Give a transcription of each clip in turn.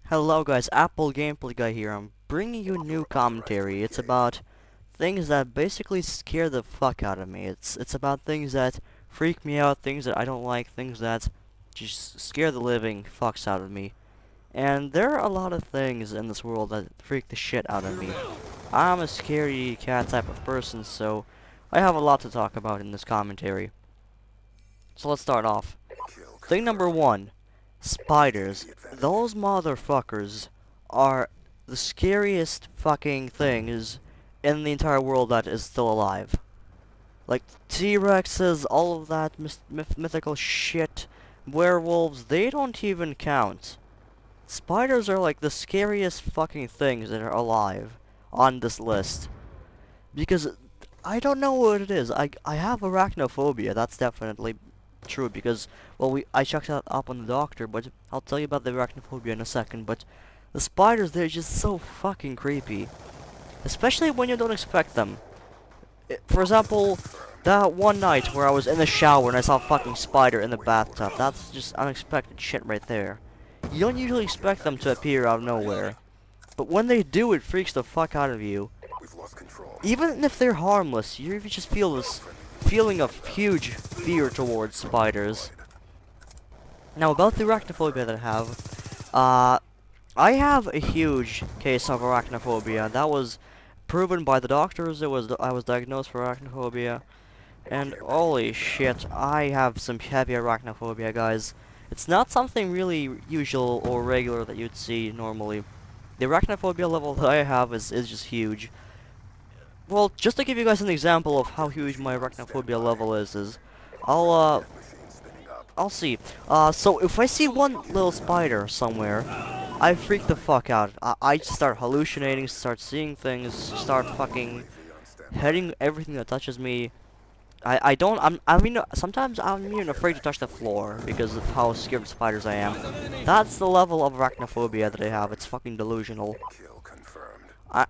Hello guys, Apple Gameplay Guy here. I'm bringing you a new commentary. It's about things that basically scare the fuck out of me. It's about things that freak me out, things that I don't like, things that just scare the living fucks out of me. And there are a lot of things in this world that freak the shit out of me. I'm a scaredy cat type of person, so I have a lot to talk about in this commentary. So let's start off. Thing number one. Spiders. Those motherfuckers are the scariest fucking things in the entire world that is still alive. Like T-Rexes, all of that mythical shit, werewolves, they don't even count. Spiders are like the scariest fucking things that are alive on this list. Because I don't know what it is. I have arachnophobia, that's definitely true because, well, I checked that up on the doctor, but I'll tell you about the arachnophobia in a second. But the spiders, they're just so fucking creepy, especially when you don't expect them. For example, that one night where I was in the shower and I saw a fucking spider in the bathtub. That's just unexpected shit right there. You don't usually expect them to appear out of nowhere, but when they do, it freaks the fuck out of you. Even if they're harmless, you just feel this feeling of huge fear towards spiders. Now about the arachnophobia that I have a huge case of arachnophobia. That was proven by the doctors. I was diagnosed for arachnophobia, and holy shit, I have some heavy arachnophobia, guys. It's not something really usual or regular that you'd see normally. The arachnophobia level that I have is just huge. Well, just to give you guys an example of how huge my arachnophobia level is I'll see. So if I see one little spider somewhere, I freak the fuck out. I start hallucinating, start seeing things, start fucking hitting everything that touches me. I mean, sometimes I'm even afraid to touch the floor because of how scared of spiders I am. That's the level of arachnophobia that I have. It's fucking delusional.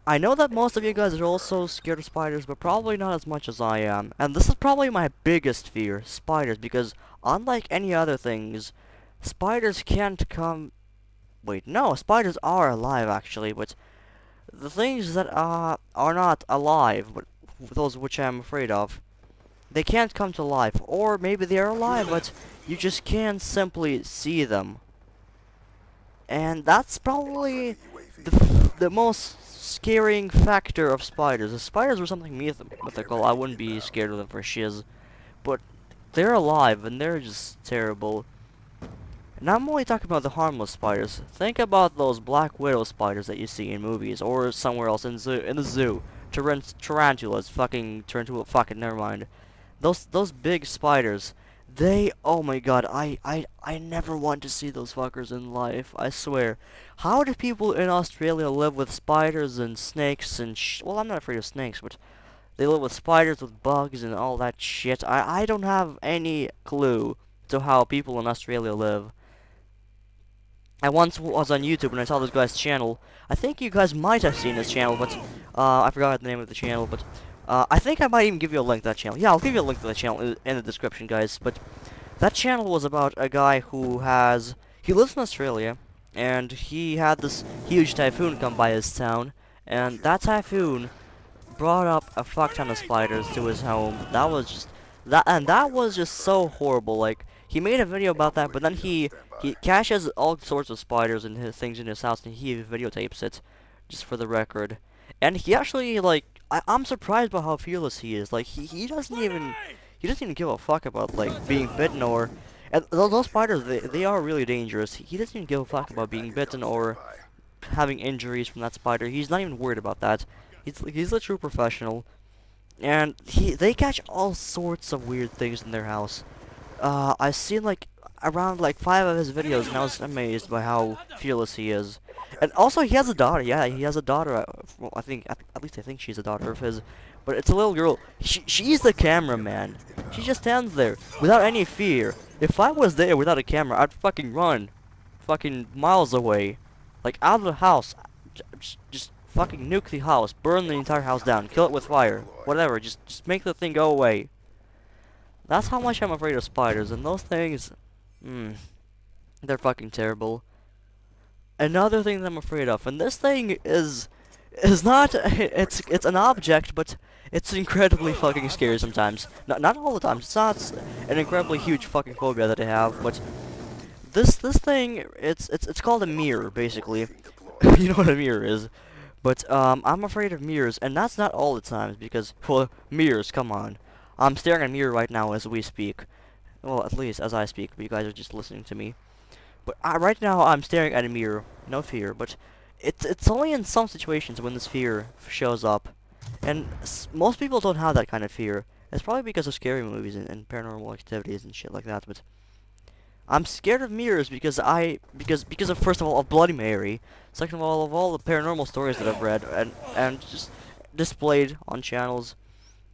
I know that most of you guys are also scared of spiders, but probably not as much as I am. And this is probably my biggest fear, spiders, because unlike any other things, spiders can't come... Wait, no, spiders are alive actually, but the things that are not alive, but those which I'm afraid of, they can't come to life. Or maybe they are alive, but you just can't simply see them. And that's probably the most scaring factor of spiders. If spiders were something mythical, I wouldn't be scared of them for shiz. But they're alive, and they're just terrible. And I'm only talking about the harmless spiders. Think about those black widow spiders that you see in movies, or somewhere else in the zoo. Tarantulas, fucking never mind. Those big spiders. Oh my god, I never want to see those fuckers in life, I swear. How do people in Australia live with spiders and snakes and well, I'm not afraid of snakes, but they live with spiders, with bugs and all that shit. I don't have any clue to how people in Australia live. I once was on YouTube and I saw this guy's channel. I think you guys might have seen his channel, but I forgot the name of the channel, but I think I might even give you a link to that channel. Yeah, I'll give you a link to the channel in the description, guys. But that channel was about a guy who he lives in Australia, and he had this huge typhoon come by his town, and that typhoon brought up a fuck ton of spiders to his home. That was just so horrible. Like, he made a video about that, but then he caches all sorts of spiders and things in his house, and he videotapes it, just for the record. And he actually, like, I'm surprised by how fearless he is. Like, he doesn't even give a fuck about, like, being bitten or... And those spiders, they are really dangerous. He doesn't even give a fuck about being bitten or having injuries from that spider. He's not even worried about that. He's a true professional. And they catch all sorts of weird things in their house. I've seen, like, around, like, 5 of his videos, and I was amazed by how fearless he is. And also, he has a daughter. Yeah, he has a daughter. Well, at least I think she's a daughter of his. But it's a little girl. She's the cameraman. She just stands there without any fear. If I was there without a camera, I'd fucking run, fucking miles away, like out of the house. Just fucking nuke the house, burn the entire house down, kill it with fire, whatever. Just make the thing go away. That's how much I'm afraid of spiders, and those things, they're fucking terrible. another thing that I'm afraid of, and this thing is not it's an object, but it's incredibly fucking scary sometimes. Not all the time. It's not an incredibly huge fucking phobia that I have, but this thing it's called a mirror basically. You know what a mirror is. But I'm afraid of mirrors, and that's not all the times because well, mirrors, come on. I'm staring at a mirror right now as we speak. Well, at least as I speak, but you guys are just listening to me. But right now I'm staring at a mirror, no fear, but it's only in some situations when this fear shows up. And most people don't have that kind of fear. It's probably because of scary movies and paranormal activities and shit like that, but I'm scared of mirrors because because of first of all of Bloody Mary, second of all the paranormal stories that I've read and just displayed on channels.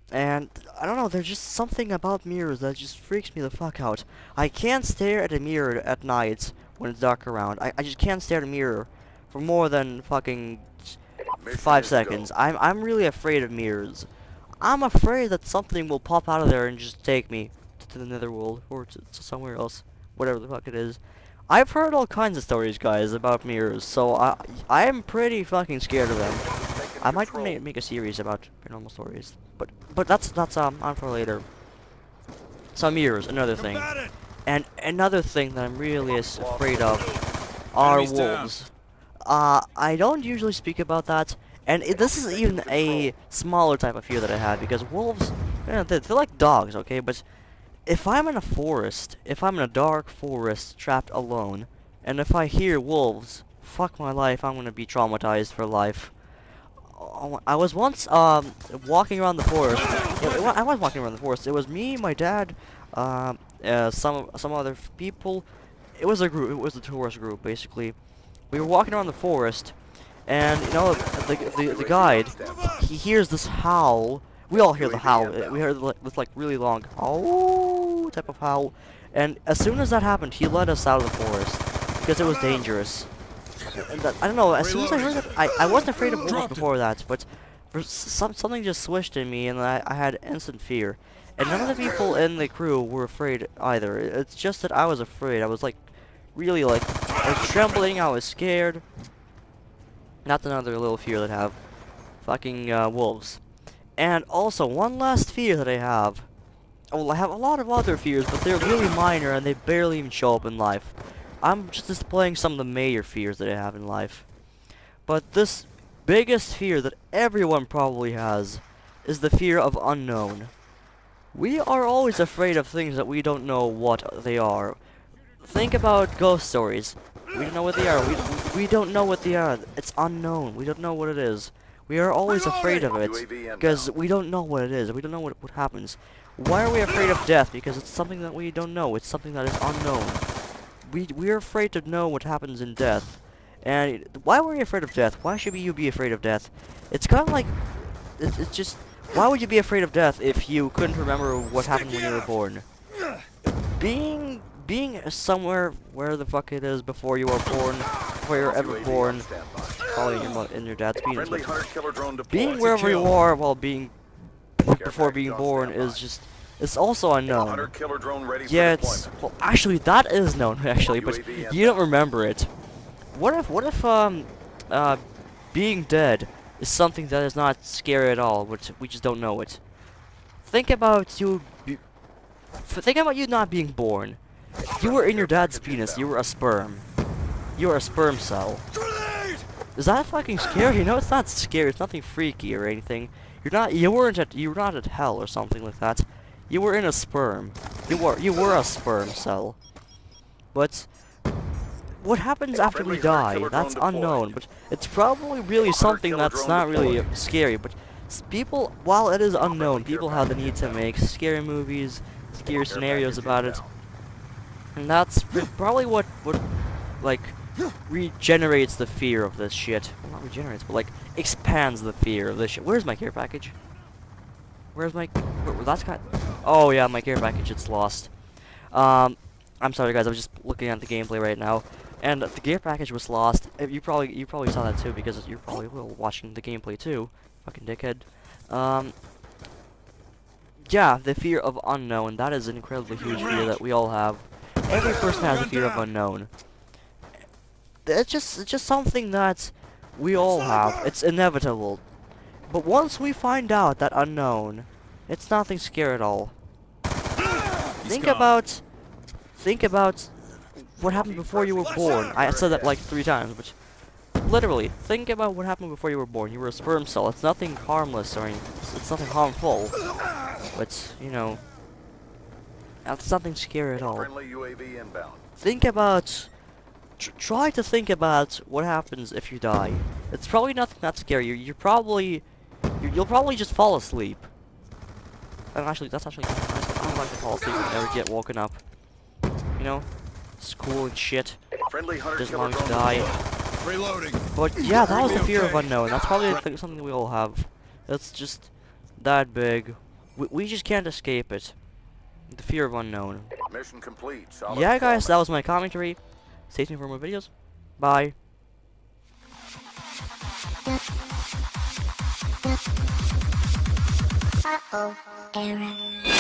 And I don't know, there's just something about mirrors that just freaks me the fuck out. I can't stare at a mirror at night when it's dark around. I just can't stare at a mirror for more than fucking 5 seconds. I'm really afraid of mirrors. I'm afraid that something will pop out of there and just take me to the netherworld or to somewhere else, whatever the fuck it is. I've heard all kinds of stories, guys, about mirrors, so I am pretty fucking scared of them. I might make a series about paranormal stories, but that's on for later. So mirrors, another thing, and another thing that I'm really afraid of are wolves. I don't usually speak about that, and this is even a smaller type of fear that I have because wolves, you know, they're like dogs, okay? But if I'm in a forest, if I'm in a dark forest trapped alone, and if I hear wolves, fuck my life, I'm gonna be traumatized for life. I was once walking around the forest. I was walking around the forest. It was me, my dad, some other people. It was a group. It was a tourist group, basically. We were walking around the forest, and you know the guide, he hears this howl. We all hear the howl. We heard this like really long oh type of howl, and as soon as that happened, he led us out of the forest because it was dangerous. And I don't know. As soon as I heard it, I wasn't afraid of wolves before that, but for something just swished in me, and I had instant fear. And none of the people in the crew were afraid either. It's just that I was afraid. I was like really like trembling. I was scared. That's another little fear that I have. Fucking wolves. And also one last fear that I have. Well, I have a lot of other fears, but they're really minor and they barely even show up in life. I'm just displaying some of the major fears that I have in life. But this biggest fear that everyone probably has is the fear of unknown. We are always afraid of things that we don't know what they are. Think about ghost stories. We don't know what they are. We don't know what they are. It's unknown. We don't know what it is. We are always afraid of it because we don't know what it is. We don't know what happens. Why are we afraid of death? Because it's something that we don't know. It's something that is unknown. We're afraid to know what happens in death. And why were you afraid of death? Why should you be afraid of death? It's kind of like, it's just, why would you be afraid of death if you couldn't remember what happened when you were born? Being somewhere where the fuck it is before you were born, before you were ever born, probably in your dad's penis. Being wherever you are while before being born is just. It's also unknown. Yeah, it's well, actually that is known actually, but you don't remember it. What if being dead is something that is not scary at all, but we just don't know it? Think about you not being born. You were in your dad's penis. You were a sperm. You were a sperm cell. Is that fucking scary? No, it's not scary. It's nothing freaky or anything. You were not at hell or something like that. You were in a sperm. You were a sperm cell. But what happens after we die? That's unknown. But it's probably really something that's not really scary. But people, while it is unknown, people have the need to make scary movies, scary scenarios about it. And that's probably what like regenerates the fear of this shit. Well, not regenerates, but like expands the fear of this shit. Where's my care package? Where's my? That's got. Oh yeah, my care package. It's lost. I'm sorry guys. I was just looking at the gameplay right now, and the gear package was lost. You probably saw that too because you're probably watching the gameplay too. Fucking dickhead. Yeah, the fear of unknown. That is an incredibly huge fear that we all have. Every person has a fear of unknown. it's just something that we all have. It's inevitable. But once we find out that unknown, it's nothing scary at all. Think about what happened before you were born. I said that like 3 times, but literally, think about what happened before you were born. You were a sperm cell. It's nothing harmless or anything. It's nothing harmful. But, you know, that's nothing scary at all. Friendly UAV inbound. Think about... try to think about what happens if you die. It's probably nothing that scary. You'll probably just fall asleep. And actually, that's actually nice. I don't like to fall asleep and never get woken up. You know? It's cool and shit. Friendly hunter Just killer want to drone die. deployed. Reloading. But yeah, that was the fear of unknown. That's probably something we all have. It's just that big. We just can't escape it. The fear of unknown. Mission complete. Solid Yeah, guys, performance. that was my commentary. Stay tuned for more videos. Bye. Uh-oh, error.